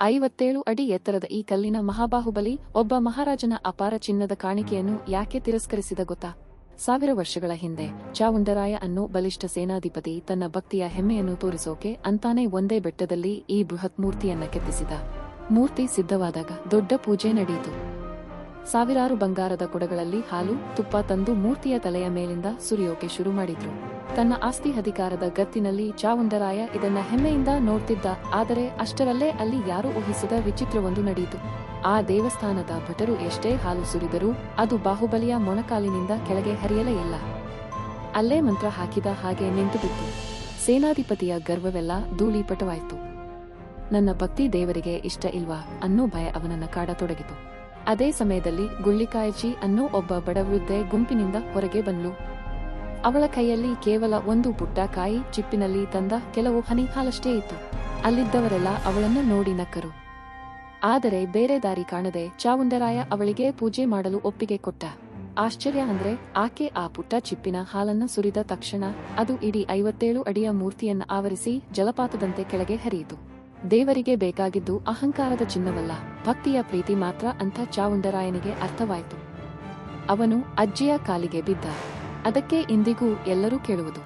57 ಅಡಿ ಎತ್ತರದ ಈ ಕಲ್ಲಿನ ಮಹಾಬಾಹುಬಲಿ ಒಬ್ಬ ಮಹಾರಾಜನ ಅಪಾರ ಚಿನ್ನದ ಕಾಣಿಕೆಯನ್ನು ಯಾಕೆ ತಿರಸ್ಕರಿಸಿದ ಗೊತ್ತಾ? 1000 ವರ್ಷಗಳ ಹಿಂದೆ ಚಾವುಂಡರಾಯ ಅನ್ನೋ ಬಲಿಷ್ಠ ಸೇನಾಧಿಪತಿ ತನ್ನ ಭಕ್ತಿಯ ಹೆಮ್ಮೆಯನ್ನು ತೋರಿಸೋಕೆ ಅಂತಾನೆ ಒಂದೇ ಬೆಟ್ಟದಲ್ಲಿ ಈ ಬೃಹತ್ ಮೂರ್ತಿಯನ್ನ ಕೆತ್ತಿಸಿದ. ಮೂರ್ತಿ ಸಿದ್ಧವಾದಾಗ ದೊಡ್ಡ ಪೂಜೆ ನಡೆಯಿತು. ಸಾವಿರಾರು ಬಂಗಾರದ ಕೊಡಗಳಲ್ಲಿ ಹಾಲು ತುಪ್ಪ ತಂದು ಮೂರ್ತಿಯ ತಲೆಯ ಮೇಲಿಂದ ಸುರಿಯೋಕೆ ಶುರು ಮಾಡಿದ್ರು. ತನ್ನ ಆಸ್ತಿ ಅಧಿಕಾರದ ಗತ್ತಿನಲ್ಲಿ ಚಾವುಂಡರಾಯ ಇದನ್ನ ಹೆಮ್ಮೆಯಿಂದ ನೋಡ್ತಿದ್ದ. ಆದರೆ ಅಷ್ಟರಲ್ಲೇ ಅಲ್ಲಿ ಯಾರೂ ಊಹಿಸದ ವಿಚಿತ್ರವೊಂದು ನಡೆಯಿತು. ಆ ದೇವಸ್ಥಾನದ ಭಟರು ಎಷ್ಟೇ ಹಾಲು ಸುರಿದರೂ ಅದು ಬಾಹುಬಲಿಯ ಮೊಣಕಾಲಿನಿಂದ ಕೆಳಗೆ ಹರಿಯಲೇ ಇಲ್ಲ. ಅಲ್ಲೇ ಮಂತ್ರ ಹಾಕಿದ ಹಾಗೆ ನಿಂತುಬಿಟ್ಟು ಸೇನಾಧಿಪತಿಯ ಗರ್ವವೆಲ್ಲ ಧೂಳೀಪಟವಾಯಿತು. ನನ್ನ ಭಕ್ತಿ ದೇವರಿಗೆ ಇಷ್ಟ ಇಲ್ವಾ ಅನ್ನೋ ಭಯ ಅವನನ್ನ ಕಾಡತೊಡಗಿತು. ಅದೇ ಸಮಯದಲ್ಲಿ ಗುಳ್ಳಿಕಾಯಜಿ ಅನ್ನೋ ಒಬ್ಬ ಬಡವೃದ್ಧೆ ಗುಂಪಿನಿಂದ ಹೊರಗೆ ಬಂದ್ಲು. ಅವಳ ಕೈಯಲ್ಲಿ ಕೇವಲ ಒಂದು ಪುಟ್ಟ ಕಾಯಿ ಚಿಪ್ಪಿನಲ್ಲಿ ತಂದ ಕೆಲವು ಹನಿ ಹಾಲಷ್ಟೇ ಇತ್ತು. ಅಲ್ಲಿದ್ದವರೆಲ್ಲ ಅವಳನ್ನು ನೋಡಿ ನಕ್ಕರು. ಆದರೆ ಬೇರೆ ದಾರಿ ಕಾಣದೆ ಚಾವುಂಡರಾಯ ಅವಳಿಗೆ ಪೂಜೆ ಮಾಡಲು ಒಪ್ಪಿಗೆ ಕೊಟ್ಟ. ಆಶ್ಚರ್ಯ ಅಂದ್ರೆ ಆಕೆ ಆ ಪುಟ್ಟ ಚಿಪ್ಪಿನ ಹಾಲನ್ನ ಸುರಿದ ತಕ್ಷಣ ಅದು ಇಡೀ 57 ಅಡಿಯ ಮೂರ್ತಿಯನ್ನ ಆವರಿಸಿ ಜಲಪಾತದಂತೆ ಕೆಳಗೆ ಹರಿಯಿತು. ದೇವರಿಗೆ ಬೇಕಾಗಿದ್ದು ಅಹಂಕಾರದ ಚಿನ್ನವಲ್ಲ, ಭಕ್ತಿಯ ಪ್ರೀತಿ ಮಾತ್ರ ಅಂತ ಚಾವುಂಡರಾಯನಿಗೆ ಅರ್ಥವಾಯಿತು. ಅವನು ಅಜ್ಜಿಯ ಕಾಲಿಗೆ ಬಿದ್ದ. ಅದಕ್ಕೆ ಇಂದಿಗೂ ಎಲ್ಲರೂ ಕೇಳುವುದು,